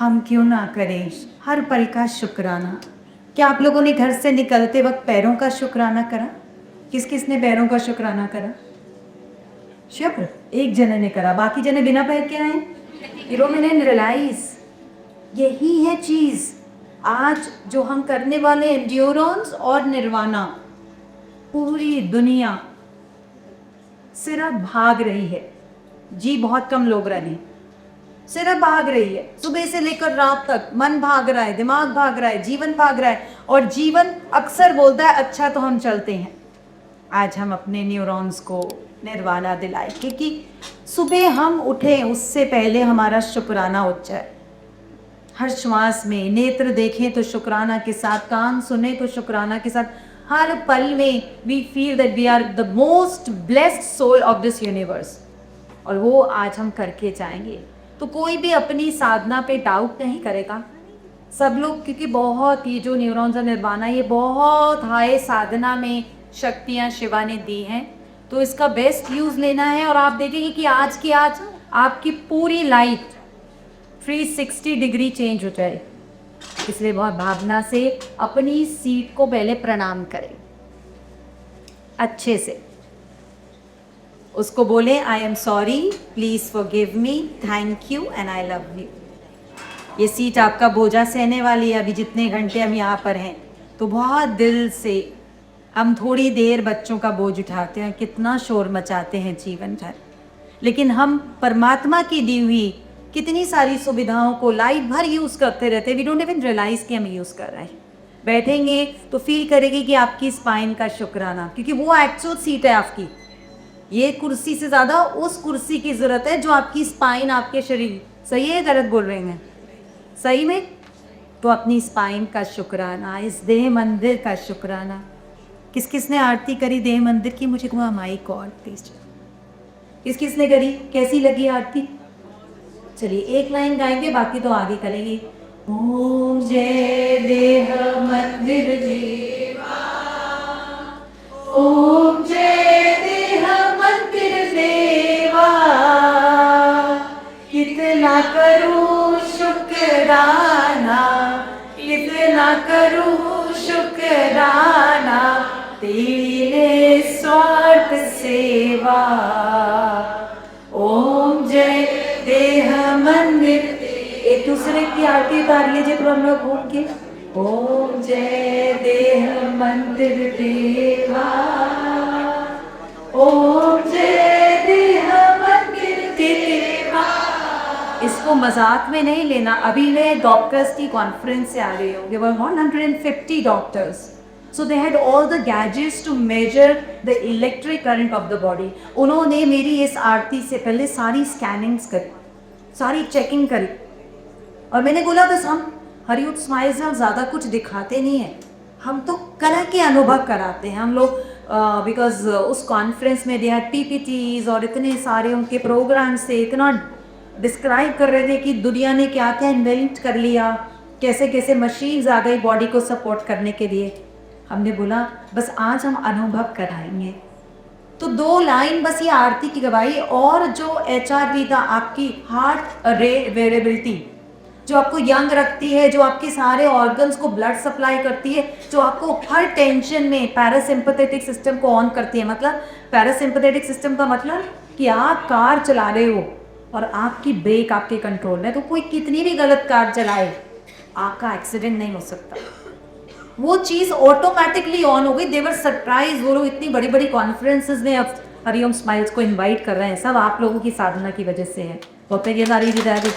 हम क्यों ना करें हर पल का शुक्राना। क्या आप लोगों ने घर से निकलते वक्त पैरों का शुक्राना करा? किस किस ने पैरों का शुक्राना करा? शुक्र एक जने ने करा, बाकी जने बिना पैर के आए। यू मैंने रियलाइज यही है चीज आज जो हम करने वाले एंड्योरेंस और निर्वाणा। पूरी दुनिया सिर्फ भाग रही है जी, बहुत कम लोग रहे, सिर्फ भाग रही है। सुबह से लेकर रात तक मन भाग रहा है, दिमाग भाग रहा है, जीवन भाग रहा है। और जीवन अक्सर बोलता है अच्छा तो हम चलते हैं। आज हम अपने न्यूरॉन्स को निर्वाणा दिलाए, क्योंकि सुबह हम उठे उससे पहले हमारा शुक्राना उठ जाए। हर श्वास में नेत्र देखें तो शुक्राना के साथ, कान सुने तो शुक्राना के साथ, हर पल में we feel that we are the most blessed soul of this universe. और वो आज हम करके जाएंगे। तो कोई भी अपनी साधना पे डाउट नहीं करेगा, सब लोग, क्योंकि बहुत ये जो न्यूरॉन्स और निर्वाणा ये बहुत हाई साधना में शक्तियाँ शिवा ने दी हैं। तो इसका बेस्ट यूज़ लेना है। और आप देखेंगे कि आज की आज आपकी पूरी लाइफ 360 डिग्री चेंज हो जाए। इसलिए बहुत भावना से अपनी सीट को पहले प्रणाम करें, अच्छे से उसको बोले I am sorry, please forgive me, thank you and I love you. ये सीट आपका बोझा सहने वाली है। अभी जितने घंटे हम यहाँ पर हैं तो बहुत दिल से हम थोड़ी देर बच्चों का बोझ उठाते हैं, कितना शोर मचाते हैं जीवन भर, लेकिन हम परमात्मा की दी हुई कितनी सारी सुविधाओं को लाइफ भर यूज़ करते रहते हैं। वी डोंट इवन रियलाइज कि हम यूज़ कर रहे हैं। बैठेंगे तो फील करेंगे कि आपकी स्पाइन का शुक्राना, क्योंकि वो एक्चुअल सीट है आपकी। ये कुर्सी से ज़्यादा उस कुर्सी की ज़रूरत है जो आपकी स्पाइन, आपके शरीर। सही है, गलत बोल रहे हैं? सही में। तो अपनी स्पाइन का शुक्राना, इस देह मंदिर का शुक्राना। किस किस ने आरती करी देह मंदिर की? मुझे कहूँ माई गॉड प्लीज। किस किस ने करी? कैसी लगी आरती? चलिए एक लाइन गाएंगे, बाकी तो आगे करेंगे। ओम जय देह मंदिर देवा, ओम जय देह मंदिर देवा, कितना करूं शुक्राना, कितना करूं शुक्राना, तेरे स्वार्थ सेवा। ओम जय देह मंदिर। एक दूसरे की आरती उतार लीजिए तो हम लोग घूम के। ओम जय देह मंदिर देवा, ओम जय देह मंदिर देवा। इसको मजाक में नहीं लेना। अभी मैं डॉक्टर्स की कॉन्फ्रेंस से आ रही हूँ। There were 150 doctors. So they had all the gadgets to measure the electric current of the body. उन्होंने मेरी इस आरती से पहले सारी स्कैनिंग्स करी, सारी चेकिंग करी। और मैंने बोला बस हम हरिउड स्माइल्स में ज़्यादा कुछ दिखाते नहीं हैं, हम तो कला के अनुभव कराते हैं हम लोग। बिकॉज उस कॉन्फ्रेंस में दे हैड PPTs और इतने सारे उनके प्रोग्राम से इतना डिस्क्राइब कर रहे थे कि दुनिया ने क्या क्या इन्वेंट कर लिया, कैसे कैसे मशीन्स आ गई बॉडी को सपोर्ट करने के लिए। हमने बोला बस आज हम अनुभव कराएंगे। तो 2 लाइन बस ये आरती की गवाही। और जो HRV था, आपकी हार्ट रेट वेरिएबिलिटी, जो आपको यंग रखती है, जो आपके सारे ऑर्गन्स को ब्लड सप्लाई करती है, जो आपको हर टेंशन में पैरासिम्पथेटिक सिस्टम को ऑन करती है। मतलब पैरासिम्पथेटिक सिस्टम का मतलब कि आप कार चला रहे हो और आपकी ब्रेक आपके कंट्रोल में, तो कोई कितनी भी गलत कार चलाए आपका एक्सीडेंट नहीं हो सकता। वो चीज़ ऑटोमेटिकली ऑन हो गई। देवर सरप्राइज। वो लोग इतनी बड़ी बड़ी कॉन्फ्रेंसेज में अब हरिओम स्माइल्स को इनवाइट कर रहे हैं, सब आप लोगों की साधना की वजह से है। होते ये सारी विदाई।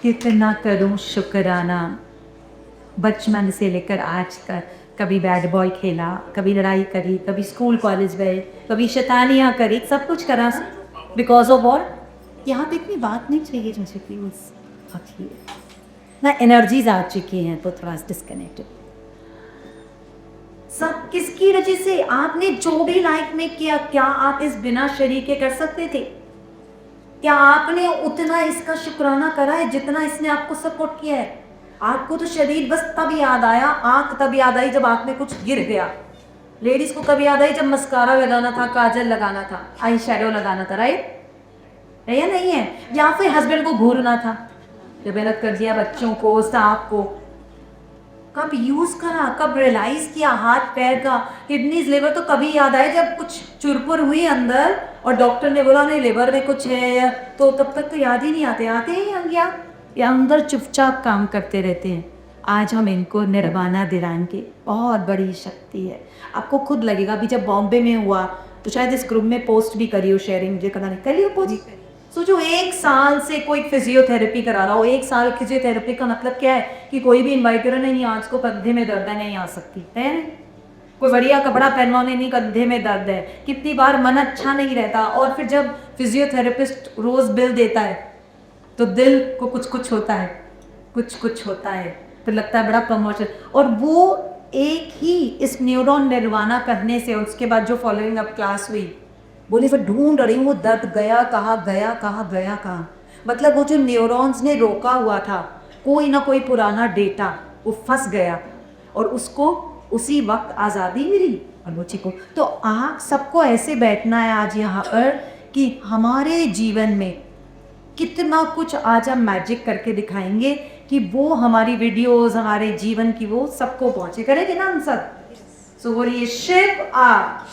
कितना करूं शुक्राना। बचपन से लेकर आज तक कभी बैड बॉय खेला, कभी लड़ाई करी, कभी स्कूल कॉलेज गए, कभी शैतानियाँ करी, सब कुछ करा बिकॉज ऑफ वॉट। यहाँ पे इतनी बात नहीं चाहिए मुझे प्लीज। ना एनर्जीज आ चुकी हैं तो थोड़ा डिस्कनेक्टेड। सब किसकी वजह से? आपने जो भी लाइफ में किया, क्या आप इस बिना शरीर के कर सकते थे? क्या आपने उतना इसका शुक्राना करा है जितना इसने आपको सपोर्ट किया है? आपको तो शरीर बस तब याद आया, आंख तब याद आई जब आंख में कुछ गिर गया। लेडीज को कभी याद आई जब मस्कारा लगाना था, काजल लगाना था, आई शेडो लगाना था, राइट? है या नहीं है? या फिर हस्बैंड को घूरना था, जब मेहनत कर दिया बच्चों को, स्टाफ को, कब यूज करा, कब रियलाइज किया हाथ पैर का, किडनीज लिवर तो कभी याद आए जब कुछ चुरपुर हुई अंदर और डॉक्टर ने बोला नहीं लिवर में कुछ है, तो तब तक तो याद ही नहीं आते, आते ही गया, या अंदर चुपचाप काम करते रहते हैं। आज हम इनको निर्वाणा दिलाएंगे, बहुत बड़ी शक्ति है। आपको खुद लगेगा, अभी जब बॉम्बे में हुआ तो शायद इस ग्रुप में पोस्ट भी करी हो, शेयरिंग मुझे करना नहीं करी हो पोस्ट। सोचो 1 साल से कोई फिजियोथेरेपी करा रहा हो, 1 साल फिजियोथेरेपी का मतलब क्या है कि कोई भी इन्वाइट करो नहीं, आज को कंधे में दर्द है, नहीं आ सकती है, कोई बढ़िया कपड़ा पहनवाने नहीं, कंधे में दर्द है, कितनी बार मन अच्छा नहीं रहता, और फिर जब फिजियोथेरेपिस्ट रोज बिल देता है तो दिल को कुछ कुछ होता है, कुछ कुछ होता है, फिर लगता है बड़ा प्रमोशन। और वो एक ही इस न्यूरॉन निर्वाणा करने से, उसके बाद जो फॉलोइंग अप क्लास हुई, बोले फिर ढूंढ रही हूँ वो दर्द गया कहाँ, गया कहाँ, गया कहाँ। मतलब वो जो न्यूरॉन्स ने रोका हुआ था, कोई ना कोई पुराना डेटा वो फंस गया और उसको उसी वक्त आज़ादी मिली और मुझे को। तो आप सबको ऐसे बैठना है आज यहाँ पर कि हमारे जीवन में कितना कुछ आज हम मैजिक करके दिखाएंगे कि वो हमारी वीडियोस, हमारे जीवन की वो सबको पहुँचे। करेंगे ना हम सब? सो बोलिए शिव आप,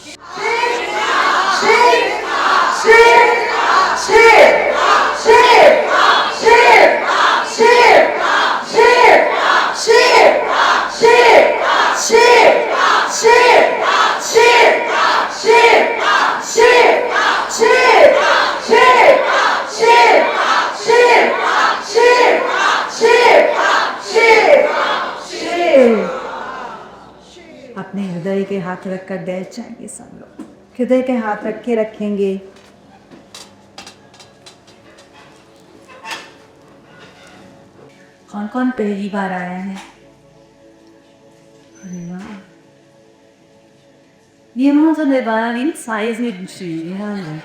अपने हृदय के हाथ रखकर बैठ जाएंगे सब लोग, हृदय के हाथ रख के रखेंगे। कौन कौन पहली बार आया है? अरे वाह, ये मुझे निर्वाणा इन साइज में दूसरी है।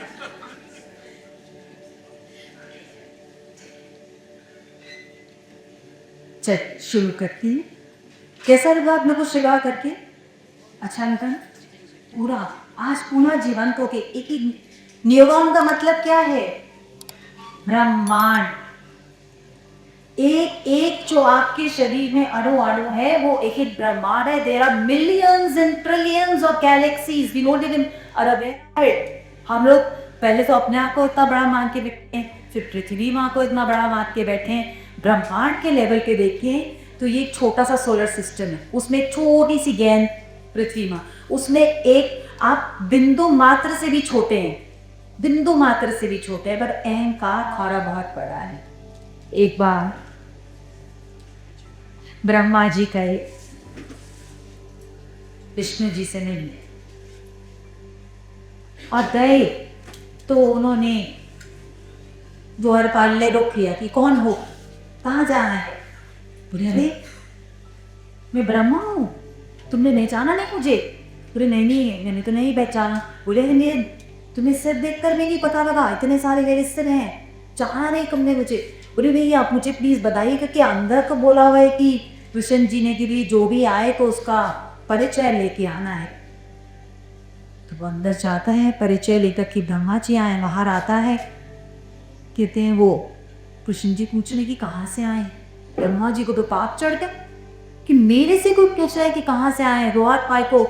चल शुरू करती है। कैसा लगा आप लोग को शुरुआत करके? अच्छा लगा पूरा? आज पूरा जीवन को के एक ही न्यूरॉन का मतलब क्या है? ब्रह्मांड। एक एक जो आपके शरीर में अणु अणु है वो एक एक ब्रह्मांड है। There are millions and trillions of galaxies, we note it in अरब। हम लोग पहले तो अपने आप को इतना बड़ा मान के बैठे हैं, फिर पृथ्वी माँ को इतना बड़ा मान के बैठे हैं। ब्रह्मांड के लेवल के देखें तो ये एक छोटा सा सोलर सिस्टम है, उसमें एक छोटी सी गेंद पृथ्वी माँ, उसमें एक आप बिंदु मात्र से भी छोटे हैं, बिंदु मात्र से भी छोटे हैं, पर अहंकार खौरा बहुत बड़ा है। एक बार ब्रह्मा जी कहे विष्णु जी से मिलने और गए तो उन्होंने द्वारपाल ने रोक लिया कि कौन हो, कहाँ जाना है? बोले अरे मैं ब्रह्मा हूँ, तुमने नहीं जाना नहीं मुझे? बोले नहीं नहीं मैंने तो नहीं पहचाना। बोले नहीं तुम्हें सिर देखकर भी नहीं पता लगा, इतने सारे मेरे सिर हैं, जाना नहीं तुमने मुझे। बोले भैया आप मुझे प्लीज़ बताइए कि अंदर को बोला हुआ है कि कृष्ण जी ने कि भी जो भी आए तो उसका परिचय लेके आना है। तो वो अंदर जाता है, परिचय लेकर कि ब्रह्मा जी आए, बाहर आता है, कहते हैं वो कृष्ण जी पूछने की कहाँ से आए? ब्रह्मा जी को तो पाप चढ़ गया कि मेरे से कोई पूछ रहा है कि कहाँ से आए। रोहात पाए को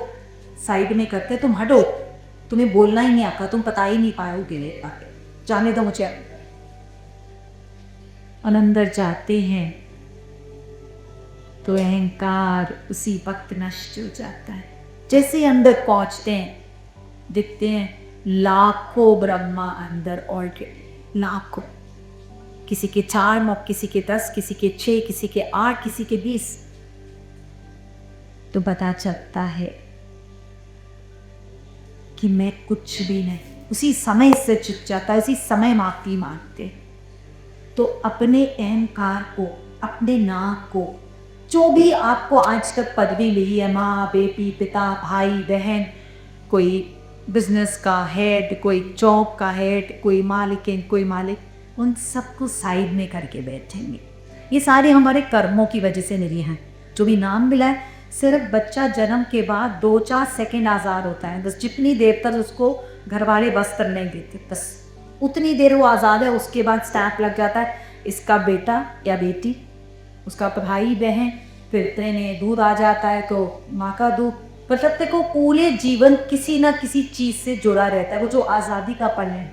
साइड में करते तुम हटो, तुम्हें बोलना ही नहीं आता, तुम पता ही नहीं पाओगे, जाने दो मुझे। और अंदर जाते हैं तो अहंकार उसी वक्त नष्ट हो जाता है। जैसे अंदर पहुंचते हैं दिखते हैं लाखों ब्रह्मा अंदर ऑलरेडी, लाखों, किसी के 4 मुख, किसी के 10, किसी के 6, किसी के 8, किसी के 20। तो पता चलता है कि मैं कुछ भी नहीं, उसी समय से चुप जाता है, उसी समय माफी मांगते। तो अपने अहंकार को, अपने नाक को, जो भी आपको आज तक पदवी मिली है, माँ बेटी पिता भाई बहन, कोई बिजनेस का हेड, कोई जॉब का हेड, कोई मालिक, कोई मालिक, उन सबको साइड में करके बैठेंगे। ये सारे हमारे कर्मों की वजह से मिली हैं। जो भी नाम मिला है सिर्फ बच्चा जन्म के बाद 2-4 सेकंड आज़ाद होता है, बस जितनी देर तक उसको घर वाले वस्त्र नहीं देते, बस उतनी देर वो आज़ाद है। उसके बाद स्टैम्प लग जाता है इसका बेटा या बेटी, उसका भाई बहन, फिर इतने दूध आ जाता है तो माँ का दूध, मतलब देखो पूरे जीवन किसी ना किसी चीज़ से जुड़ा रहता है। वो जो आज़ादी का पल है,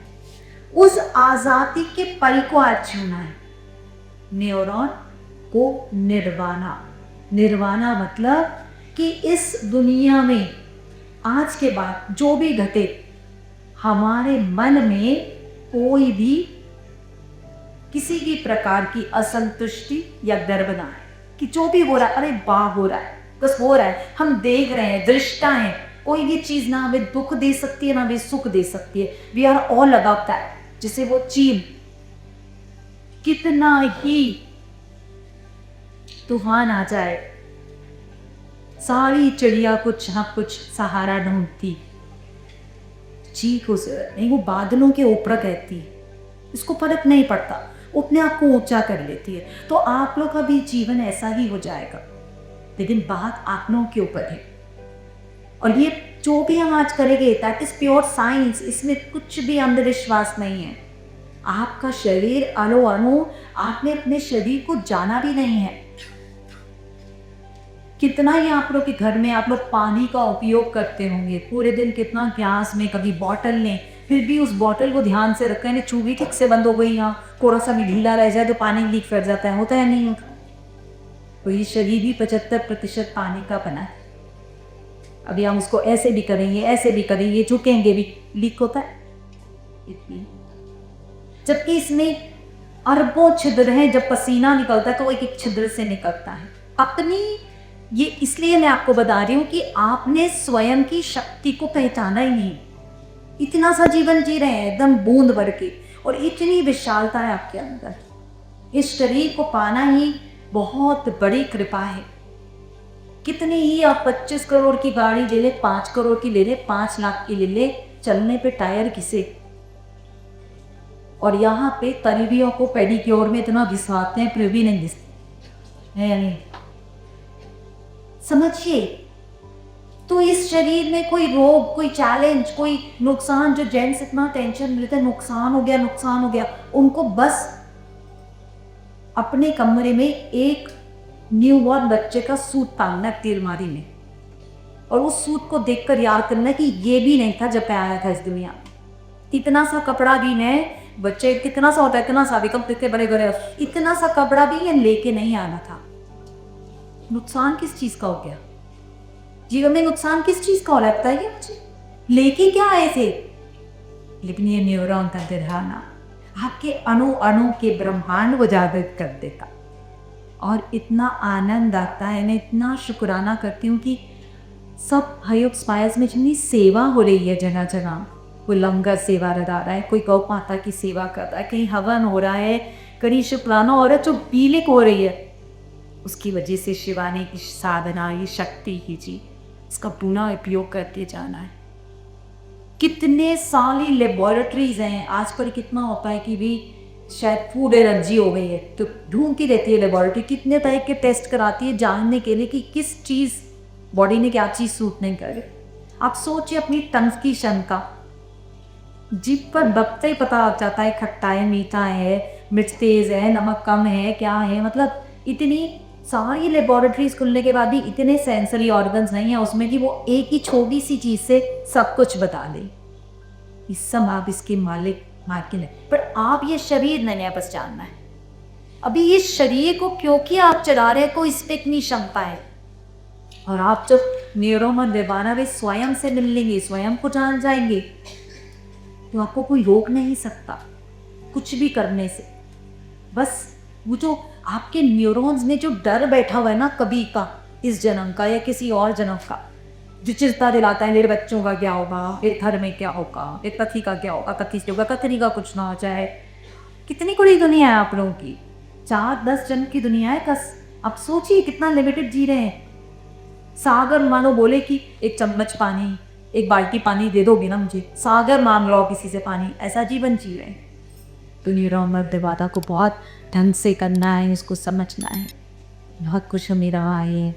उस आज़ादी के पल को आज छूना है। न्यूरॉन को निर्वाणा, निर्वाणा मतलब कि इस दुनिया में आज के बाद जो भी घटे, हमारे मन में कोई भी किसी भी प्रकार की असंतुष्टि या गर्व ना है कि जो भी हो रहा है, अरे वाह हो रहा है, बस हो रहा है, हम देख रहे हैं, दृष्टा है। कोई भी चीज़ ना हमें दुख दे सकती है ना हमें सुख दे सकती है। We are all about that. जैसे वो चील, कितना ही तूफान आ जाए, सारी चिड़िया कुछ ना कुछ सहारा ढूंढती, चीख उसे नहीं, वो बादलों के ऊपर रहती है, इसको फर्क नहीं पड़ता, अपने आप को ऊंचा कर लेती है। तो आप लोग का भी जीवन ऐसा ही हो जाएगा, लेकिन बात आप लोगों के ऊपर है। और ये जो भी हम आज करेंगे दैट इज प्योर साइंस, इसमें कुछ भी अंधविश्वास नहीं है। आपका शरीर अणु अणु, आपने अपने शरीर को जाना भी नहीं है। कितना ही आप लोग के घर में आप लोग पानी का उपयोग करते होंगे पूरे दिन, कितना ग्लास में, कभी बॉटल लें, फिर भी उस बॉटल को ध्यान से रखें नहीं चूबी ठीक से बंद हो गई, यहाँ थोड़ा सा भी ढीला रह जाए तो पानी लीक कर जाता है, होता है नहीं होता। तो ये शरीर भी 75% पानी का बना है। अभी हम उसको ऐसे भी करेंगे, ऐसे भी करेंगे, झुकेंगे भी, लीक होता है। जबकि इसमें अरबों छिद्र हैं, जब पसीना निकलता है तो वो एक एक छिद्र से निकलता है। अपनी ये इसलिए मैं आपको बता रही हूँ कि आपने स्वयं की शक्ति को पहचाना ही नहीं। इतना सा जीवन जी रहे हैं एकदम बूंद भर के, और इतनी विशालता है आपके अंदर। इस शरीर को पाना ही बहुत बड़ी कृपा है। कितनी ही आप 25 करोड़ की गाड़ी ले ले, 5 करोड़ की ले ले, 5 लाख की ले ले, चलने पे टायर घिसे, और यहाँ पे तरीबियों को पेडिक्योर में इतना घिसवाते हैं फिर भी नहीं घिसते है या नहीं, समझिए। तो इस शरीर में कोई रोग, कोई चैलेंज, कोई नुकसान, जो जेंट्स इतना टेंशन लेते हैं नुकसान हो गया, नुकसान हो गया, उनको बस अपने कमरे में एक न्यूबॉर्न बच्चे का सूट टांगना है तिरमारी में, और उस सूट को देखकर याद करना कि ये भी नहीं था जब मैं आया था इस दुनिया में। इतना सा कपड़ा भी नहीं, बच्चे कितना सा होता है, इतना सा भी कम दिखते बड़े बड़े, इतना सा कपड़ा भी ये लेके नहीं आना था। नुकसान किस चीज का हो गया जीवन में? नुकसान किस चीज का हो रहा है बताइए मुझे? लेके क्या आए थे? लेकिन ये न्यूरॉन का दिखाना आपके अणु अणु के ब्रह्मांड को जागृत कर देता, और इतना आनंद आता है। मैं इतना शुक्राना करती हूँ कि सब हयोग स्पायर्स में जितनी सेवा हो रही है, जगह जगह कोई लंगर सेवा लगा रहा है, कोई गौ माता की सेवा कर रहा है, कहीं हवन हो रहा है, कहीं शुक्राना हो रहा है, जो पीलिक हो रही है, उसकी वजह से शिवानी की साधना, ये शक्ति कीजिए, इसका पुनः उपयोग करते जाना है। कितने सारी लेबोरेटरीज हैं आज पर, कितना होता है कि भी शायद फूड एलर्जी हो गई है तो ढूंढती रहती है लेबोरेटरी, कितने तरह के टेस्ट कराती है जानने के लिए कि किस चीज़ बॉडी ने क्या चीज़ सूट नहीं करे। आप सोचिए अपनी टंग की शंका, जीभ पर दबते ही पता लग जाता है खट्टा है, मीठा है, मिर्च तेज़ है, नमक कम है, क्या है। मतलब इतनी सारी लेबोरेटरीज खुलने के बाद भी इतने सेंसरी ऑर्गन्स नहीं है उसमें कि वो एक ही छोटी सी चीज़ से सब कुछ बता दे। इस सब आप इसके मालिक मालकिन है, पर आप ये शरीर नहीं है बस जानना है। अभी इस शरीर को क्योंकि आप चला रहे को इस पे इतनी क्षमता है, और आप जब न्यूरोमन निर्वाणा में स्वयं से मिल लेंगे, स्वयं को जान जाएंगे, तो आपको कोई रोक नहीं सकता कुछ भी करने से। बस वो जो आपके न्यूरॉन्स में जो डर बैठा हुआ है ना कभी का, इस जन्म का या किसी और जन्म का, जो चिंता दिलाता है मेरे बच्चों का क्या होगा, मेरे घर में क्या होगा, मेरे कथी का क्या होगा, कथी से होगा, कथनी का कुछ ना हो जाए। कितनी बड़ी दुनिया है आप लोगों की, 4-10 जन्म की दुनिया है बस। अब सोचिए कितना लिमिटेड जी रहे हैं। सागर मानो बोले कि एक चम्मच पानी, एक बाल्टी पानी दे दोगे ना मुझे, सागर मांग लो किसी से पानी, ऐसा जीवन जी रहे हैं। तो न्यूरॉन निर्वाणा को बहुत ढंग से करना है, इसको समझना है। बहुत कुछ हमें रहा है,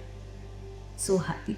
सो हैप्पी।